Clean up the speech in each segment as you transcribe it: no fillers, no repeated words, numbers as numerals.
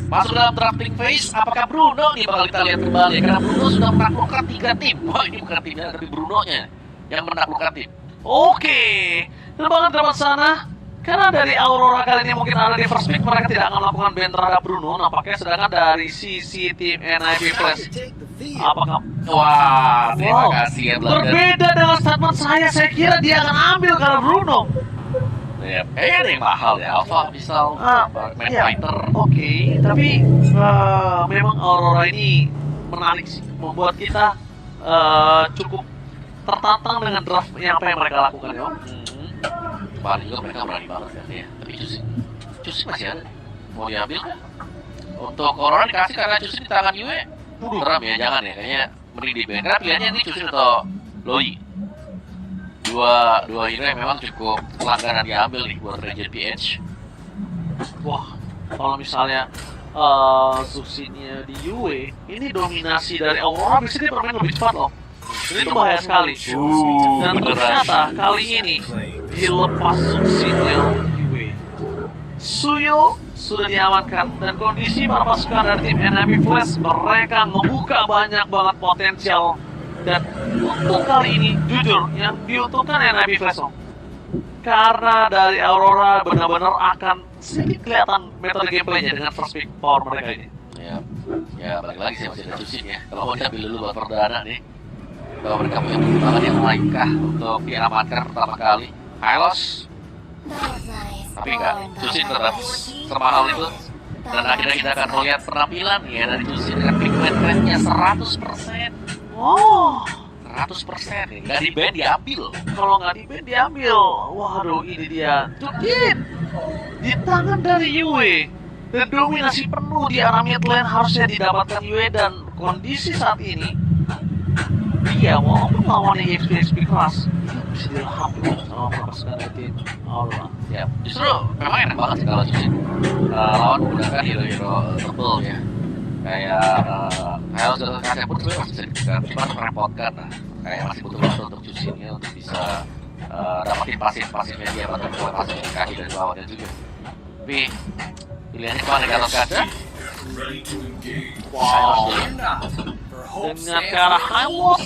Masuk dalam drafting phase, apakah Bruno nih bakal kita lihat kembali? Karena Bruno sudah menaklukkan 3 tim. Wah, ini bukan timnya, tapi Bruno-nya yang menaklukkan tim. Oke, terbang terhadap sana. Karena dari Aurora kali ini mungkin ada di first pick, mereka tidak akan melakukan ban terhadap Bruno. Nampaknya sedangkan dari sisi tim NIP Flash, apakah Wah, terima kasih ya Blunder. berbeda dengan statement saya kira dia akan ambil kalau Bruno. Ya, kayaknya ada yang mahal ya, Alpha misal, Mad iya. Fighter. Oke, tapi memang Aurora ini menarik sih, membuat kita cukup tertantang dengan draft yang apa yang mereka lakukan ya. Paling juga mereka berani banget ya. Tapi Cusi masih ada. Mau diambil kan? Untuk Aurora dikasih karena Cusi di tangan Yue. Geram ya, jangan ya. Kayaknya mending di ban. Karena pilihannya ini Cusi atau Loi. Dua hero yang memang cukup langganan diambil nih buat Regent PH. Wah, kalau misalnya Zuxinnya di UE, ini dominasi dari Aurora bisa dia bermain lebih cepat loh. Ini bahaya sekali. Dan ternyata kali ini dilepas Zuxinnya UE, Suyo sudah diamankan dan kondisi para pasukan dari tim NIP Flash mereka membuka banyak banget potensial. Dan untuk kali ini jujur yang diuntungkan NIP Flash Om, karena dari Aurora benar-benar akan sedikit kelihatan metode gameplaynya dengan first pick power mereka ini. Ya balik lagi sih masih ada Cusin ya. Kalau mau diambil dulu buat perdana nih, bahwa mereka punya pertimbangan yang lainкah untuk diamankan pertama kali Hylos. Tapi enggak, Cusin tetap semahal itu. Dan akhirnya kita akan melihat penampilan ya dari Cusin dengan pigment rate-nya 100%. Oh, 100% nih, nggak di ban diambil. kalau nggak di ban diambil. Waduh, ini dia. Cukit di tangan dari Yue. Dan dominasi penuh di arah mid lane harusnya didapatkan Yue, dan kondisi saat ini dia walaupun lawannya XP keras bisa dilahap sama pasukan dari tim Aurora. Ya, justru memang enak banget sih kalau Cusin lawan menggunakan hero-hero tebel ya. Kayak Hylos dan Kasih pun sebenarnya masih bisa digunakan, cuma merepotkan lah. Kayak masih butuh waktu untuk Cusinnya untuk bisa dapetin pasif-pasifnya dia atau poin pasif di kaki dari lawannya juga. Tapi pilihannya cuma negatif kaca. Wow, dengan ke arah Hylos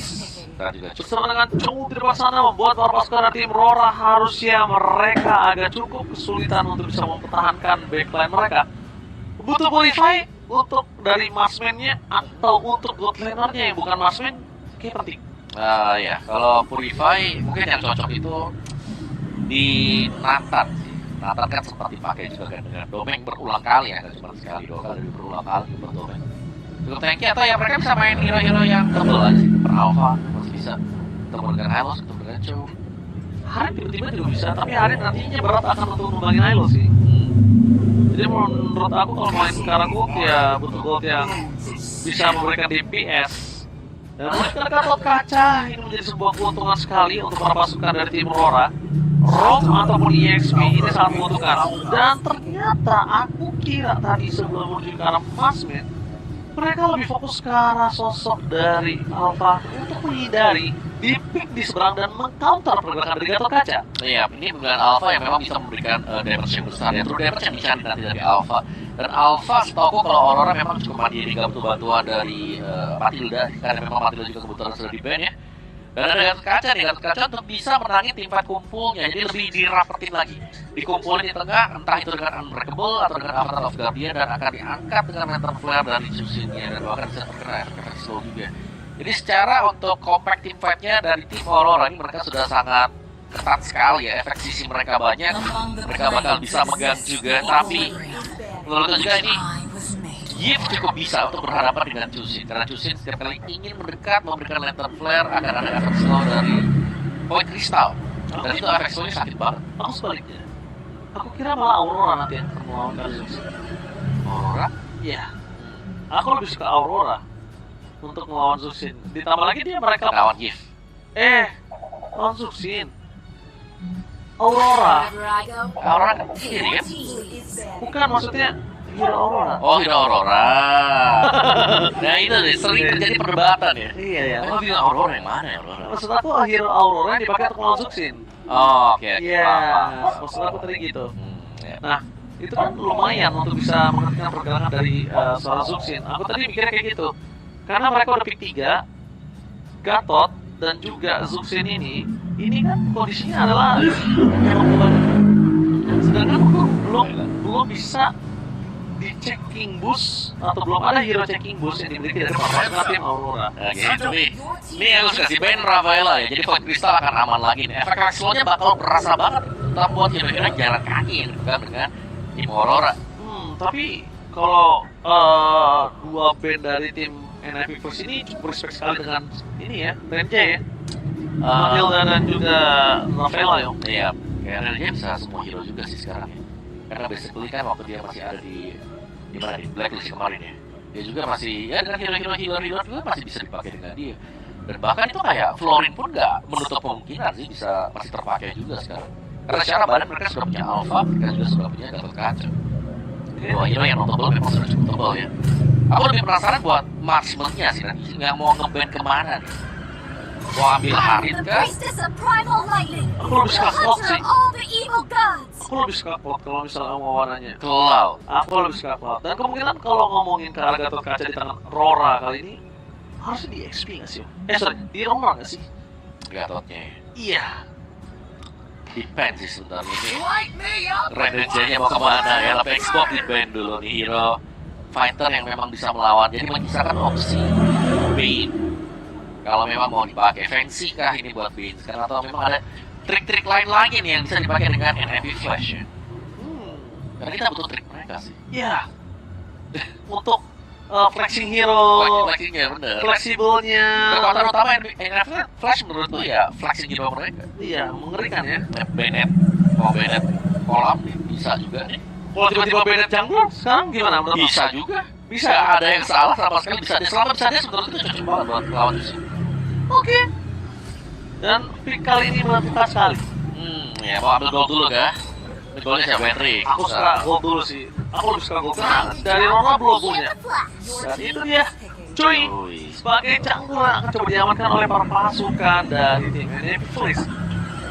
Dan juga Cusin. bersama dengan Chong di depan sana membuat para pasukan tim Aurora harusnya mereka agak cukup kesulitan untuk bisa mempertahankan backline mereka. Butuh modify untuk dari marksman-nya atau untuk god laner-nya yang bukan marksman, kayak penting. Ya, kalau Purify mungkin yang cocok itu di Nathan sih. Nathan kan sempat dipakai juga kan dengan domeng berulang kali ya, cuma sekali dua kali berulang kali buat domeng. Cukup tanky atau ya mereka bisa main hero-hero yang tebel aja sih, per alpha masih bisa ketemu dengan Hylos, ketemu dengan Chow. Harit tiba-tiba juga bisa, tapi Harit nantinya berat akan untuk membagi Hylos sih. Jadi menurut aku kalau main sekarang gold ya butuh gold yang bisa memberikan DPS. Dan memberikan Gatot Kaca ini menjadi sebuah keuntungan sekali untuk para pasukan dari tim Aurora. Rock ataupun EXP ini sangat menguntungkan. Dan ternyata aku kira tadi sebelum menuju ke arah Marksman, mereka lebih fokus ke arah sosok dari Alpha untuk menghindari di pick di seberang dan mengcounter pergerakan dari Gatot Kaca. Iya, ini penggunaan Alpha yang memang bisa memberikan damage yang besar ya, terus damage yang bisa nanti dari Alpha. Dan Alpha setahu kalau Aurora memang cukup mandiri, gak butuh bantuan dari Matilda, karena memang Matilda juga kebetulan sudah di ban ya. Dan ada Gatot Kaca nih, Gatot Kaca untuk bisa menangin teamfight kumpulnya, jadi lebih dirapetin lagi. Dikumpulin di tengah, entah itu dengan Unbreakable atau dengan Avatar of Guardian, dan akan diangkat dengan Lantern Flare dari Cusinnya, dan bahkan bisa terkena efek slow juga. Jadi secara untuk compact team fight-nya dari tim Aurora ini mereka sudah sangat ketat sekali ya, efek sisi mereka banyak, mereka bakal bisa megang juga, tapi menurutku juga ini Yip cukup bisa untuk berhadapan dengan Cusin, karena Cusin setiap kali ingin mendekat memberikan Lantern Flare akan ada efek slow dari poin kristal, dan itu efek slownya sakit banget. Aku sebaliknya, aku kira malah Aurora nanti yang akan melawan Zuxin. Aurora? Iya, aku lebih suka Aurora untuk melawan Zuxin. Ditambah lagi dia mereka Lawan Yip. lawan Zuxin. Aurora, Aurora kan kiri kan? bukan maksudnya hero Aurora. Oh, hero Aurora. Nah itu deh, sering terjadi perdebatan ya. Iya ya. Oh, bilang Aurora yang mana ya Aurora? Maksud aku hero Aurora yang dipakai untuk melawan Zuxin. Oh, oke. Iya, Paham. maksud aku tadi gitu. Ya. Nah, itu kan lumayan untuk bisa menghentikan pergerakan dari seorang Zuxin. Aku tadi mikirnya kayak gitu. Karena mereka udah pick 3, Gatot dan juga Zuxin ini kan kondisinya adalah memang beban. Sedangkan aku belum bisa di checking boost atau belum ada hero checking boost yang dimiliki dari pasukan tim Aurora. Oke, nih harus kasih Ben Rafaela ya. Jadi Void Crystal akan aman lagi nih. Efek Axelnya bakal berasa banget. Tetap buat hero-hero jalan kaki yang bukan dengan tim Aurora. Tapi kalau dua band dari tim NIP Force ini cukup respect sekali dengan ini ya, Renja ya. Matilda dan juga Rafaela ya. Iya, kayaknya dia bisa semua hero juga sih sekarang ya. Karena basically kan waktu dia masih ada di mana di Blacklist kemarin ya, dia juga masih ya dengan hero-hero healer juga masih bisa dipakai dengan dia. Dan bahkan itu kayak Florin pun nggak menutup kemungkinan sih bisa masih terpakai juga sekarang. Karena secara badan mereka sudah punya Alpha, mereka juga sudah punya Gatot Kaca. Dua hero yang notable memang sudah cukup tebal ya. Aku lebih penasaran buat marksman-nya sih nanti nggak mau ngeband kemana nih. Mau ambil Harit kah? Aku lebih suka Cloud sih. Aku lebih suka Cloud kalau misalnya mau warnanya. Cloud. Aku lebih suka Cloud. Dan kemungkinan kalau ngomongin ke arah Gatot Kaca di tangan Rora kali ini harusnya di XP nggak sih? Sorry, di Rora nggak sih? Gatotnya. Iya. Depend sih sebenarnya ini. Rendernya mau kemana ya? Tapi Xbox di band dulu nih hero fighter yang memang bisa melawan. Jadi menyisakan opsi Bane. Kalau memang mau dipakai fancy kah ini buat Bane sekarang atau memang ada trik-trik lain lagi nih yang bisa dipakai dengan NIP Flash ya? Karena kita butuh trik mereka sih. Iya. Untuk flexing hero, Flexingnya bener. fleksibelnya. Kekuatan utama NIP Flash menurutku ya flexing hero mereka. Iya, mengerikan ya. Bennett, mau Bennett kolam nih, bisa juga nih. Kalau tiba-tiba Bennett jungler, sekarang gimana menurut Bisa juga. Bisa. Nggak ada yang salah sama sekali, bisa dia selama bisa dia menurut itu cocok banget buat lawan Yusi. Oke. Dan pick kali ini menentukan sekali. Ya mau ambil gold dulu kah? Ambil goldnya siapa? Henry. Aku suka gold dulu sih. Aku lebih suka gold karena dari Rora belum punya. Dan itu dia, cuy. Sebagai jungler yang akan coba diamankan oleh para pasukan dari tim NIP Force.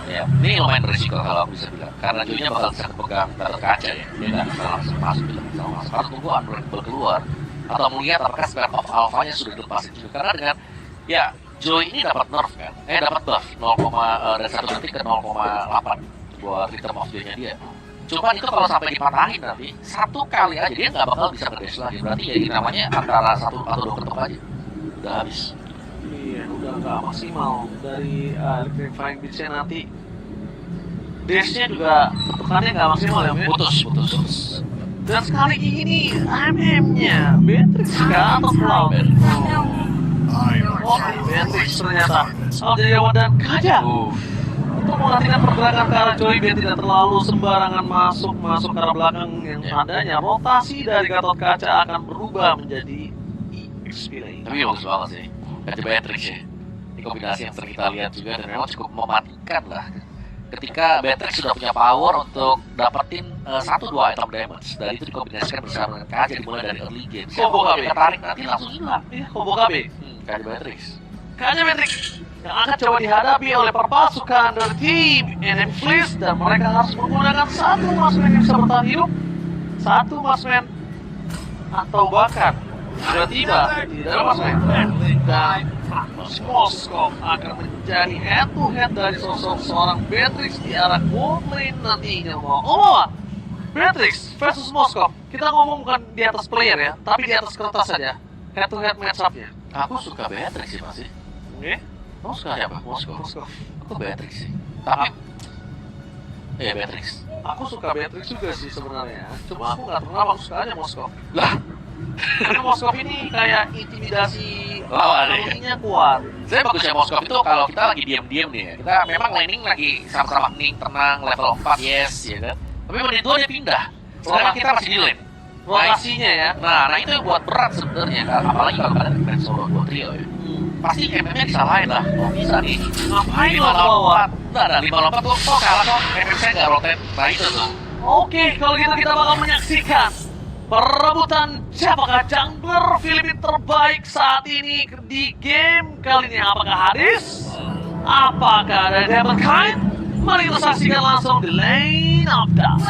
Ya, ini lumayan berisiko kalau aku bisa bilang. Karena Joy-nya bakal bisa pegang Gatot Kaca ya. Dia nggak bisa langsung masuk, bisa masuk. Harus tunggu Unbreakable keluar. Atau melihat apakah square of alpha-nya sudah dilepasin juga. Karena dengan, ya, Joy ini dapat nerf kan. Dapat buff. Dari 1 detik ke 0,8 buat rhythm of Joy-nya dia. Cuman itu kalau sampai dipatahin nanti, 1 kali aja dia nggak bakal bisa ngedash lagi. Berarti jadi namanya antara 1 atau 2 ketuk aja. Udah habis. Iya, udah nggak maksimal dari Electrifying Beach-nya nanti. Dash-nya juga tekannya nggak maksimal ya, men? Putus. Dan sekali ini MM-nya Beatrix kah atau Cloud? Oh, Beatrix ternyata. Aljayawan dan Kaja. Untuk menghentikan pergerakan ke arah Joy, biar tidak terlalu sembarangan masuk ke arah belakang yang tandanya rotasi dari Gatot Kaca akan berubah menjadi EXP lagi. Tapi bagus banget sih. Kaca Beatrix ya. Ini kombinasi yang sering kita lihat juga dan memang cukup mematikan lah. Ketika Beatrix sudah punya power untuk dapetin 1-2 item damage, dari itu dikombinasikan bersama dengan Kaja dimulai dari early game. Combo KB. Tarik nanti langsung hilang. Iya, combo KB. Kaja Beatrix. Kaja Beatrix yang akan coba dihadapi oleh para pasukan dari tim NIP Force, dan mereka harus menggunakan 1 marksman yang bisa bertahan hidup, 1 marksman atau bahkan tiba-tiba tidak ada marksman, dan Moskov akan menjadi head to head dari sosok seorang Beatrix di arah gold lane nantinya. Beatrix versus Moskov, kita ngomong bukan di atas player ya, tapi di atas kertas saja, head to head match up-nya. Aku suka Beatrix sih masih. Oke? Kamu suka siapa? Moskov. Aku Beatrix sih. Tapi iya Beatrix. Aku suka Beatrix juga sih sebenarnya. Cuma aku nggak pernah suka aja Moskov. Lah, Karena Moskov ini kayak intimidasi lawan ya. lawannya kuat. Saya bagusnya Moskov itu kalau kita lagi diam-diam nih ya. Kita memang laning lagi sama-sama hening, tenang, level 4, yes, ya kan. Tapi menit 2 dia pindah. Sedangkan kita masih di lane. Rotasinya ya. Nah itu yang buat berat sebenarnya kan. Apalagi kalau kalian main solo 2 trio ya. Pasti MM-nya disalahin lah. Oh bisa nih. Ngapain 5 lo lawan bawa? 4. Nah, 5 lawan 4 tuh kok kalah kok. MM saya nggak rotate. Nah itu tuh. Oke, kalau gitu kita bakal menyaksikan perebutan siapakah jungler Filipina terbaik saat ini di game kali ini. Apakah Hadis? Apakah ada Demonkind? Mari kita saksikan langsung di Lane of Death.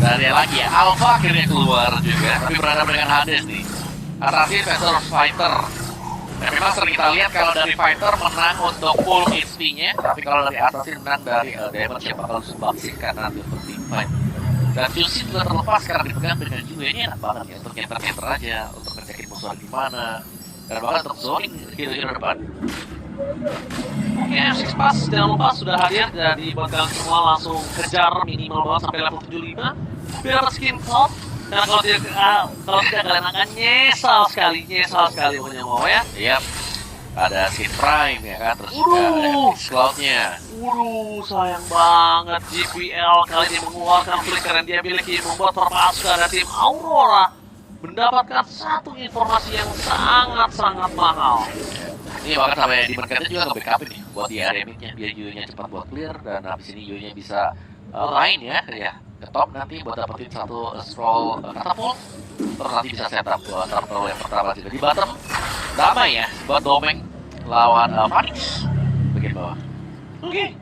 Dan ya lagi ya, Alpha akhirnya keluar juga, tapi berhadapan dengan Hades nih. Assassin versus Fighter. Dan memang sering kita lihat kalau dari Fighter menang untuk full HP-nya, tapi kalau dari Assassin menang dari damage yang bakal sumbangsikan nanti untuk team fight. Dan Jushin juga terlepas karena dipegang dengan Yue, ini enak banget ya untuk counter aja, untuk ngecekin musuh di mana, dan bahkan untuk zoning hero-hero depan. Oke, M6 Pass jangan lupa sudah hadir jadi buat kalian semua langsung kejar minimal banget sampai level 75 biar dapat skin cloud. Karena kalau tidak kalian akan nyesal sekali punya mau ya. Yap, ada skin Prime ya kan, terus juga ada cloud-nya. Sayang banget GPL kali ini mengeluarkan flicker yang dia miliki membuat perpasukan dari tim Aurora mendapatkan satu informasi yang sangat mahal. Ini bahkan sampai di marketnya juga nge-backupin nih buat dia damage-nya, biar Yue-nya cepat buat clear, dan habis ini Yue-nya bisa line ya ke top nanti buat dapetin satu scroll catapult, terus nanti bisa setup buat turtle yang pertama juga di bottom. Damai ya buat Domeng lawan Phoenix bagian bawah. Oke,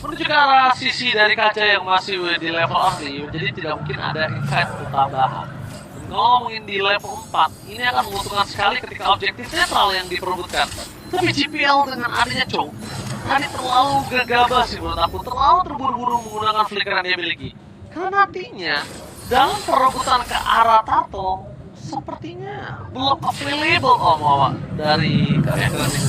menuju ke arah sisi dari kaca yang masih di level asli, jadi tidak mungkin ada insight tambahan. Ngomongin di level 4, ini akan menguntungkan sekali ketika objektif netral yang diperebutkan. Tapi GPL dengan adanya Chong, tadi terlalu gegabah sih menurut aku, terlalu terburu-buru menggunakan flicker yang dia miliki. Karena nantinya, dalam perebutan ke arah Turtle, sepertinya belum available dari karakter ini.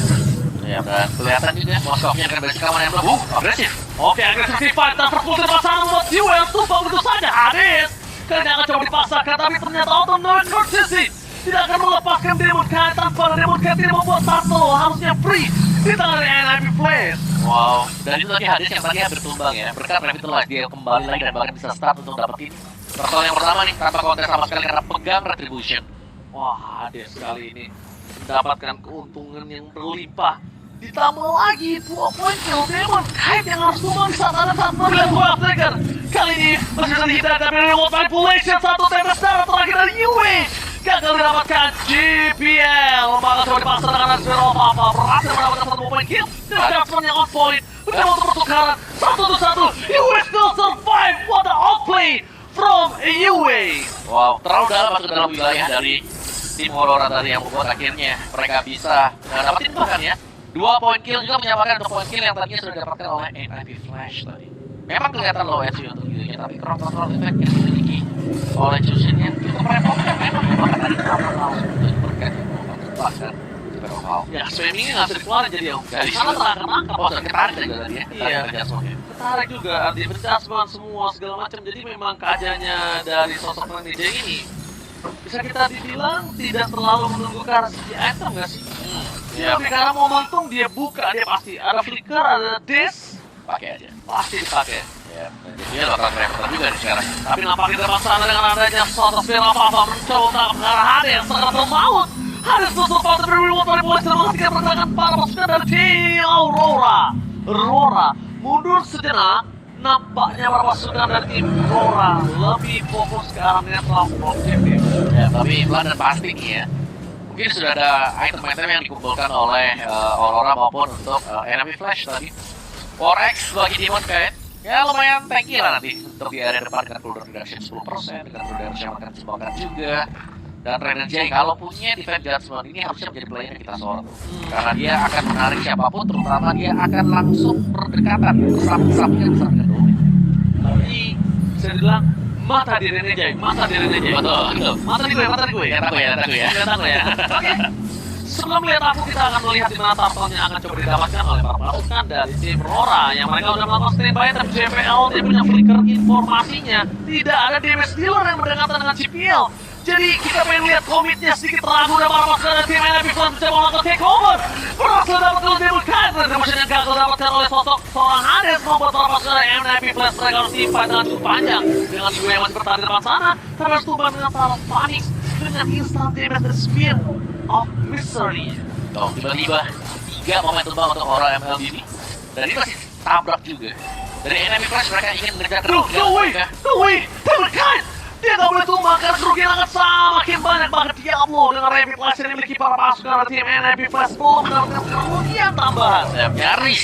Ya, dan kelihatan juga Moskownya akan basic kawan yang lebih agresif. Oke, agresif fight dan perpuluhan pasangan buat Duel tumpang begitu saja Hades. Kalian akan coba dipaksakan, tapi ternyata autonomous courtesy tidak akan melepaskan Demon Knight tanpa Demon Knight tidak membuat Turtle harusnya free di tangan NIP Flash. Wow, dan itu tadi Hades yang tadi hampir tumbang ya, berkat Revitalize dia kembali lagi dan bahkan bisa start untuk dapetin Turtle yang pertama nih tanpa kontes sama sekali karena pegang Retribution. Wah, Hades kali ini mendapatkan keuntungan yang berlimpah. Ditambah lagi 2 poin kill Demon Knight yang harus tumbang saat ada saat melihat Wild Trigger. Kali ini masih bisa dihindari dari remote manipulation, satu tembak darah terakhir dari Yue. Gagal didapatkan GPL. Lembaga coba dipaksa dengan Zero Papa berhasil mendapatkan 1 poin kill. Dan Jackson yang on point mencoba untuk pertukaran 1-1. Yue still survive. What an outplay from Yue. Wow, terlalu dalam masuk ke dalam wilayah dari tim Aurora tadi yang membuat akhirnya mereka bisa dapetin bahkan ya 2 poin kill juga menyamakan 2 poin kill yang tadinya sudah didapatkan oleh NIP Flash tadi. Memang kelihatan low SU untuk Yue-nya, tapi crowd control effect yang dimiliki oleh Jushin yang cukup repotkan memang tadi kapan langsung untuk berkat yang bahkan ya, swimmingnya nggak bisa dikeluarin jadi om. Dari Karena terangkat oh, ketarik juga tadi ya. Iya. Ketarik juga, di adjustment semua segala macam. Jadi memang keadaannya dari sosok manajer ini bisa kita dibilang tidak terlalu menunggu ke arah segi item nggak sih? Ya, Tapi karena momentum dia buka, dia pasti ada flicker, ada dash, pakai aja. pasti dipakai. Ya, dan jadinya bakal repot juga nih sekarang. Tapi nampaknya terpaksa dengan adanya suatu Sphere apa mencoba ke arah Hades, sangat maut. Hades tutup patah dari reward dari polisi dan menghentikan pergerakan para pasukan dari tim Aurora. Aurora mundur sejenak. Nampaknya para pasukan dari tim Aurora lebih fokus ke arah netral objektif. Ya, tapi pelan dan pasti nih ya. Mungkin sudah ada item-item yang dikumpulkan oleh Aurora maupun untuk enemy Flash tadi. 4X bagi Demon Knight. Ya lumayan tanky lah nanti untuk di area depan dengan cooldown reduction 10%, dengan cooldown yang akan disembahkan juga. Dan Renegade kalau punya defense judgment ini harusnya menjadi player yang kita sorot. Karena dia akan menarik siapapun, terutama dia akan langsung berdekatan bersama-sama besar dengan Domin. Tapi bisa dibilang mata di Renegade, mata di Renegade. Betul. Mata di gue. Lihat aku ya. Lihat aku ya. Oke. Sebelum melihat aku, kita akan melihat di mana turtle-nya akan coba didapatkan oleh para pasukan dari tim Aurora yang mereka sudah melakukan standby, tapi JPL dia punya flicker informasinya. Tidak ada damage dealer yang berdekatan dengan GPL. Jadi kita pengen lihat komitnya sedikit ragu dan para pasukan dari tim NIP Flash mencoba melakukan takeover. Berhasil dapatkan oleh Demon Knight dan retribution yang gagal dapatkan oleh sosok seorang Hades membuat para pasukan dari NIP Flash mereka harus timpa dengan cukup panjang dengan Yue yang masih bertahan di depan sana. Tapi harus tumbang dengan para Phoenix dengan instant damage dan Spear of Misery. Tuh, tiba-tiba 3 momentum bang untuk Aurora MLB ini. Dan ini masih tabrak juga. Dari enemy Flash mereka ingin mengejar terus. No way! Demon Knight! Dia gak boleh tumbang karena kerugian akan semakin banyak. Bahkan Diablo dengan Rapid Flash yang dimiliki para pasukan tim NIP Flash belum mendapatkan kerugian tambahan. Nyaris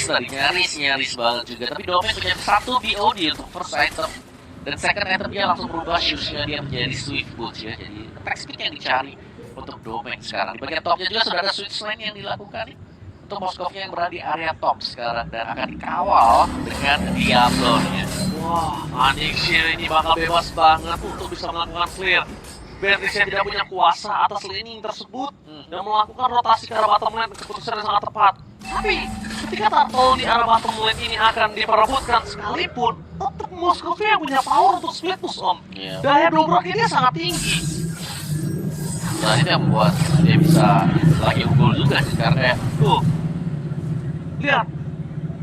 banget juga. Tapi Domain punya 1 BOD untuk first item. Dan second item dia langsung berubah shoes-nya dia menjadi Swift Boots ya. Jadi attack speed yang dicari untuk Domeng sekarang. Di bagian topnya juga sudah ada switch lane yang dilakukan nih. Untuk Moskovnya yang berada di area top sekarang dan akan dikawal dengan Diablo-nya. Wah, Anixia ini bakal bebas banget untuk bisa melakukan clear. Beatrice tidak punya kuasa atas laning tersebut dan melakukan rotasi ke arah bottom lane, keputusan yang sangat tepat. Tapi ketika turtle di arah bottom lane ini akan diperebutkan sekalipun, tetap Moskovnya punya power untuk split push om. Iya. Daya dobraknya dia sangat tinggi. Nah itu yang membuat dia bisa lagi unggul juga sih karena kayak Tuh, lihat,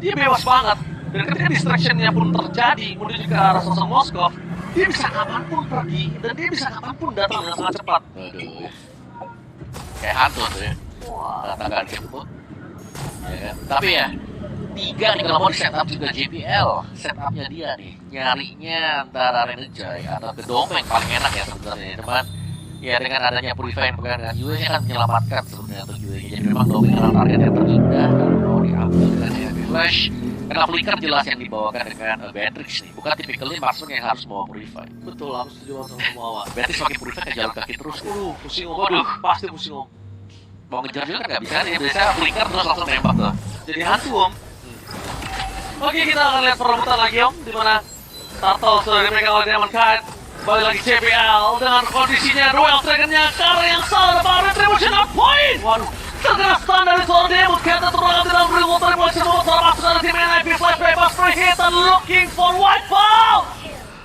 dia bebas banget. Dan ketika distraction-nya pun terjadi menuju ke arah sosok Moskov, dia bisa kapanpun pergi dan dia bisa kapanpun datang dengan sangat cepat. aduh, kayak hantu tuh ya. Katakan gitu. Ya kan? Tapi ya, 3 nih kalau mau di setup juga JBL. Setupnya dia nih, nyarinya antara Renejai atau ke Domeng paling enak ya sebenarnya. Cuman ya dengan adanya Purify yang pegang dengan Yue kan menyelamatkan sebenarnya untuk Yue. Jadi memang Domeng adalah target yang terhindar kalau mau diambil dengan Heavy Flash. Karena Flicker jelas yang dibawakan dengan Beatrix nih, bukan typically Marksman yang harus bawa Purify. Betul, aku setuju sama bawa. Beatrix pakai Purify ke jalan kaki terus. Pusing om, waduh, pasti pusing om. Mau ngejar juga kan nggak bisa nih, biasanya Flicker terus langsung nembak tuh. Jadi hantu om. Oke, kita akan lihat perebutan lagi om, dimana Turtle sudah dipegang oleh Diamond Knight. Balik lagi JBL dengan kondisinya Royal Dragon-nya karena yang salah dapat retribution up point. Waduh, terkena stun dari seorang Diamond Knight dan terlalu dalam remote revolution setelah masuk dari tim NIP Flash bebas free hit and looking for wipeout.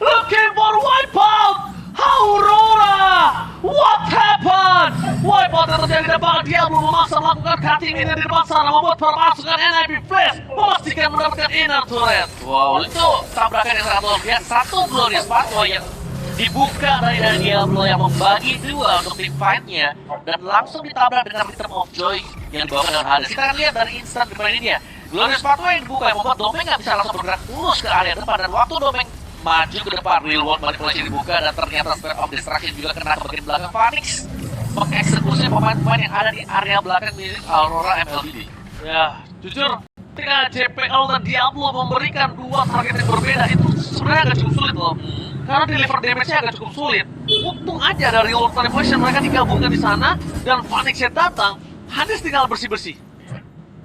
Looking for wipeout. Aurora, what happened? Wipeout yang terjadi dan bahkan dia belum memaksa melakukan cutting ini di depan sana membuat para pasukan NIP Flash memastikan mendapatkan inner turret. Wow, itu tabrakan yang sangat luar biasa. Satu Glorious Pathway yang dibuka dari Diablo yang membagi dua untuk tim fight-nya dan langsung ditabrak dengan Rhythm of Joy yang dibawa dengan Hades. Kita akan lihat dari instan di ini dia. Glorious Pathway yang dibuka yang membuat Domeng nggak bisa langsung bergerak mulus ke area depan dan waktu Domeng maju ke depan Real World Manipulation dibuka dan ternyata Spare of Destruction juga kena ke bagian belakang Phoenix mengeksekusi pemain-pemain yang ada di area belakang milik Aurora MLBB. Ya, jujur ketika JPL dan Diablo memberikan dua target yang berbeda itu sebenarnya agak cukup sulit loh. Karena deliver damage-nya agak cukup sulit. Untung aja dari World Manipulation mereka digabungkan di sana dan Phoenix yang datang, Hades tinggal bersih-bersih.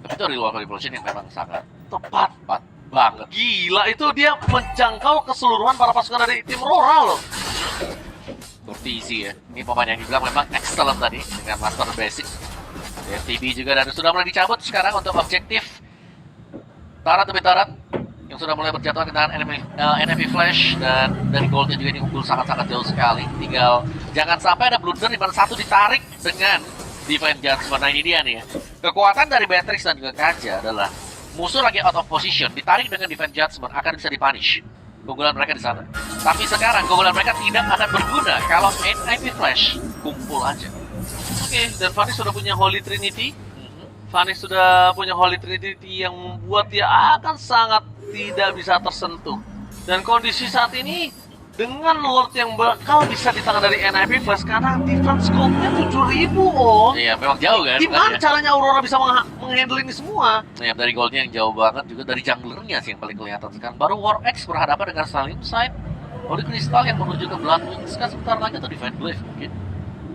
Tapi itu Real World Manipulation yang memang sangat Tepat. banget. Gila, itu dia menjangkau keseluruhan para pasukan dari tim Aurora loh. Bertisi ya. Ini pemain yang dibilang memang excellent tadi dengan Master Basic. FTB juga dan sudah mulai dicabut sekarang untuk objektif Tarat demi Tarat yang sudah mulai berjatuhan dengan NFP Flash dan dari goldnya juga ini unggul sangat-sangat jauh sekali. Tinggal jangan sampai ada blunder di mana satu ditarik dengan Divine Judgment. Nah ini dia nih ya. Kekuatan dari Beatrix dan juga Kaja adalah musuh lagi out of position, ditarik dengan Divine Judgment akan bisa dipunish keunggulan mereka di sana. Tapi sekarang keunggulan mereka tidak akan berguna kalau NIP Flash kumpul aja. Oke, dan Phoenix sudah punya Holy Trinity. Phoenix sudah punya Holy Trinity yang membuat dia akan sangat tidak bisa tersentuh. Dan kondisi saat ini dengan Lord yang bakal bisa di tangan dari NIP Flash karena defense scope-nya 7.000 om. Iya, memang jauh kan. Gimana caranya Aurora bisa menghandle ini semua? Iya, dari goldnya yang jauh banget juga dari junglernya sih yang paling kelihatan sekarang. Baru War X berhadapan dengan Salim Side. Holy Crystal yang menuju ke Blood Wings kan sebentar lagi atau Divine Glaive mungkin.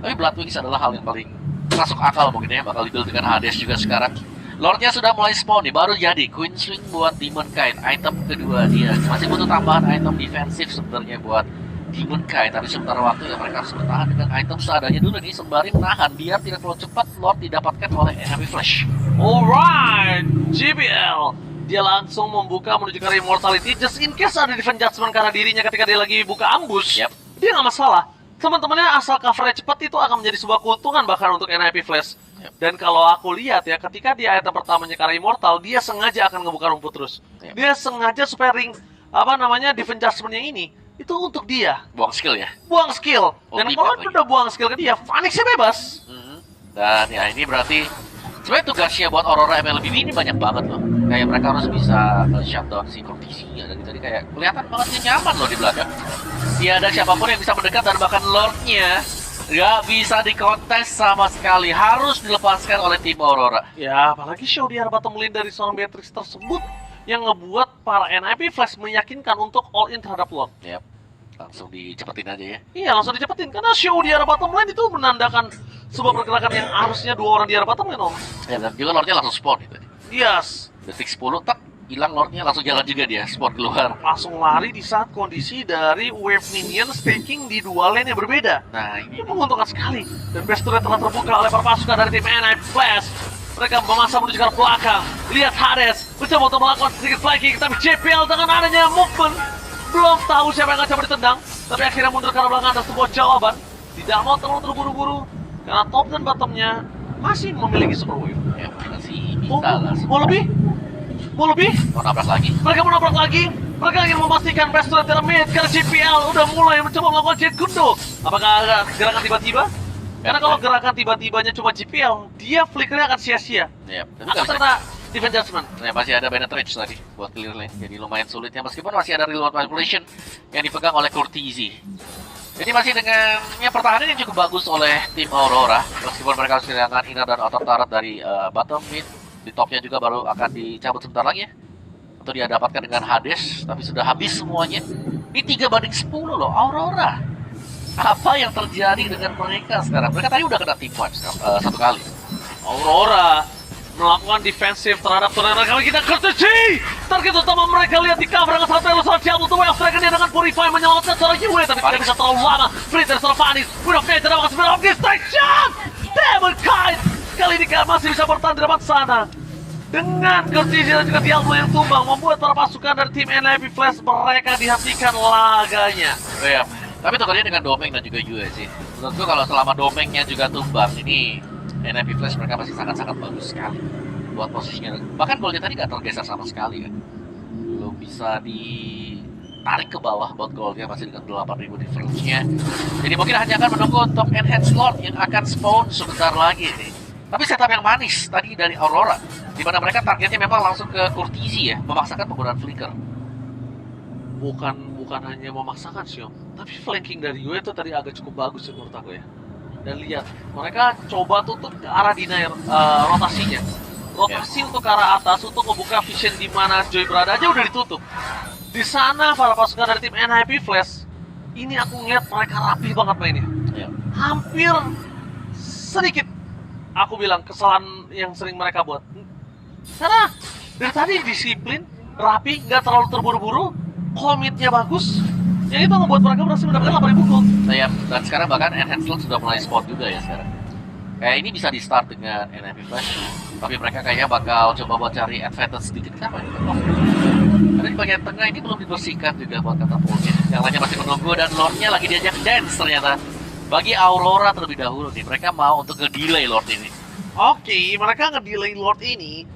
Tapi Blood Wings adalah hal yang paling masuk akal mungkin ya, bakal dibuild dengan Hades juga sekarang. Lordnya sudah mulai spawn nih, baru jadi Queen Swing buat Demon Kite, item kedua dia. Masih butuh tambahan item defensif sebenarnya buat Demon Kite, tapi sementara waktu ya mereka harus bertahan dengan item seadanya dulu nih, sembari menahan biar tidak terlalu cepat Lord didapatkan oleh enemy Flash. Alright, JBL dia langsung membuka menuju ke Immortality just in case ada Divine Judgment karena dirinya ketika dia lagi buka ambush. Yep. Dia nggak masalah. Teman-temannya asal coverage cepat itu akan menjadi sebuah keuntungan bahkan untuk NIP Flash. Yep. Dan kalau aku lihat ya, ketika dia item pertamanya karena Immortal, dia sengaja akan ngebuka rumput terus. Yep. Dia sengaja supaya ring Divine Judgment-nya ini itu untuk dia. Buang skill ya. Buang skill. Dan Ultimate kalau lagi. udah buang skill ke dia, Phoenix-nya bebas. Dan ya ini berarti sebenarnya tugasnya buat Aurora MLBB ini banyak banget loh. Kayak mereka harus bisa shutdown si kondisinya dan tadi kayak kelihatan banget dia nyaman loh di belakang. Tiada siapapun yang bisa mendekat dan bahkan Lordnya nggak bisa dikontes sama sekali, harus dilepaskan oleh tim Aurora. Ya, apalagi show di arah bottom lane dari seorang Beatrix tersebut yang ngebuat para NIP Flash meyakinkan untuk all in terhadap Lord. Yep. Langsung dicepetin aja ya. Iya, langsung dicepetin. Karena show di arah bottom lane itu menandakan sebuah pergerakan yang harusnya 2 orang di arah bottom lane, Om. Ya, dan juga Lordnya langsung spawn itu. Yes. Detik 10, tak hilang Lordnya, langsung jalan juga dia, spawn keluar. Langsung lari di saat kondisi dari wave minion staking di 2 lane yang berbeda. Nah, ini Ini menguntungkan sekali. Dan best turret telah terbuka oleh para pasukan dari tim NI Flash. Mereka memaksa menuju ke arah belakang. Lihat Hades mencoba untuk melakukan sedikit flanking, tapi JPL dengan adanya movement belum tahu siapa yang akan coba ditendang. Tapi akhirnya mundur ke arah belakang ada sebuah jawaban. Tidak mau terlalu terburu-buru karena top dan bottomnya masih memiliki super wave. ya masih bisa lah. Mau lebih? Mau lebih? Mau nabrak lagi. Mereka mau nabrak lagi. Mereka ingin memastikan best turret dari mid karena JPL udah mulai mencoba melakukan jet gundo. Apakah ada gerakan tiba-tiba? Karena kalau gerakan tiba-tibanya cuma JPL, dia flickernya akan sia-sia. Ya, tapi Akan nggak bisa. terkena defense judgment. Ya, masih ada Bennett Rage tadi buat clear lane, jadi lumayan sulit ya, meskipun masih ada real world manipulation yang dipegang oleh Courtesy. Jadi masih dengan pertahanan yang cukup bagus oleh tim Aurora, meskipun mereka harus kehilangan inner dan outer turret dari bottom mid. Di topnya juga baru akan dicabut sebentar lagi ya, untuk dia dapatkan dengan Hades, tapi sudah habis semuanya. Ini 3-10 loh Aurora. Apa yang terjadi dengan mereka sekarang? Mereka tadi udah kena team wipe satu kali. Aurora melakukan defensif terhadap turret kali kita Courtesy. Target utama mereka lihat di cover dengan satu Elo Sarcial untuk Wave Striker dia dengan Purify menyelamatkan seorang Yue, tapi tidak bisa terlalu lama. Sprinter seorang Vanis, Wind of Fate mendapatkan Spirit of Distraction. Demon Kite kali ini masih bisa bertahan di depan sana. Dengan Courtesy dan juga Diablo yang tumbang membuat para pasukan dari tim NIP Flash mereka dihentikan laganya. Ya, tapi tukarnya dengan Domeng dan juga Yue sih. Menurutku kalau selama Domengnya juga tumbang, ini NIP Flash mereka masih sangat-sangat bagus sekali buat posisinya. Bahkan golnya tadi nggak tergeser sama sekali kan. Belum bisa ditarik ke bawah buat golnya, masih dengan 8.000 difference-nya. Jadi mungkin hanya akan menunggu untuk Enhanced Lord yang akan spawn sebentar lagi nih. Tapi setup yang manis tadi dari Aurora, di mana mereka targetnya memang langsung ke Courtesy ya, memaksakan penggunaan flicker. Bukan hanya memaksakan sih Om, tapi flanking dari Yue itu tadi agak cukup bagus ya menurut aku ya. Dan lihat, mereka coba tutup ke arah denier rotasinya. Rotasi untuk ke arah atas untuk membuka vision di mana Joy berada aja udah ditutup. Di sana para pasukan dari tim NIP Flash, ini aku ngeliat mereka rapi banget mainnya. Ya. Hampir sedikit aku bilang kesalahan yang sering mereka buat. Karena dari tadi disiplin, rapi, nggak terlalu terburu-buru, komitnya bagus. Yang itu membuat mereka berhasil mendapatkan 8.000 gold. Saya dan sekarang bahkan Enhanced Lord sudah mulai spawn juga ya sekarang. Kayak ini bisa di start dengan NIP Flash, tapi mereka kayaknya bakal coba buat cari advantage sedikit apa gitu. Karena di bagian tengah ini belum dibersihkan juga buat katapultnya. Yang lainnya masih menunggu dan Lordnya lagi diajak dance ternyata. Bagi Aurora terlebih dahulu nih, mereka mau untuk nge-delay Lord ini. Oke, mereka nge-delay Lord ini.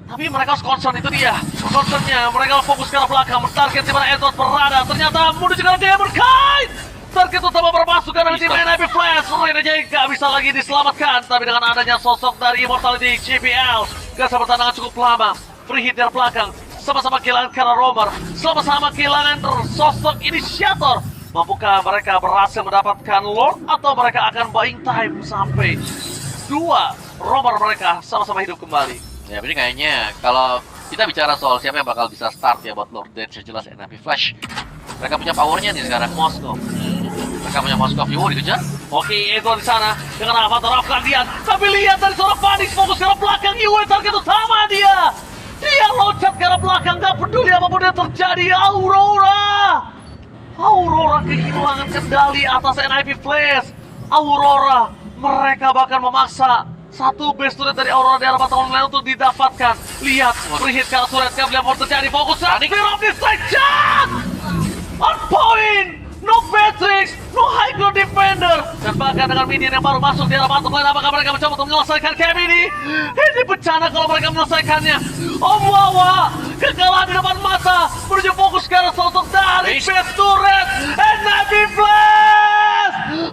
Tapi mereka harus concern, itu dia. Concernnya, mereka fokus ke arah belakang, mentarget di mana Edward berada. Ternyata menuju ke arah Demon Kite. Target utama berpasukan dari tim NIP Flash. Rain aja nggak bisa lagi diselamatkan. Tapi dengan adanya sosok dari Immortality JPL, gak sabar tantangan cukup lama. Free hit dari belakang, sama-sama kehilangan Kara Romer, sama-sama kehilangan sosok inisiator. Mampukah mereka berhasil mendapatkan Lord atau mereka akan buying time sampai 2 romer mereka sama-sama hidup kembali? Ya, ini kayaknya kalau kita bicara soal siapa yang bakal bisa start ya buat Lord Dance, jelas NIP Flash. Mereka punya powernya nih sekarang. Moskov. Mereka punya Moskov. Yo, dikejar. Oke, Edward di sana dengan avatar Afghanian. Tapi lihat dari seorang Vanis fokus ke arah belakang. Yue target utama dia. Dia loncat ke arah belakang, gak peduli apapun yang terjadi. Aurora kehilangan kendali atas NIP Flash. Aurora, mereka bahkan memaksa satu base turret dari Aurora di arah batalan lain untuk didapatkan. Lihat, free hit ke arah turret, gak boleh terjadi. Fokus, Spirit of Distraction! On point! No Matrix, no High Ground Defender. Dan bahkan dengan minion yang baru masuk di arah batalan, apakah mereka mencoba untuk menyelesaikan camp ini? Ini bencana kalau mereka menyelesaikannya. Wawa, kekalahan di depan mata menuju fokus ke arah sosok dari base turret NIP Flash.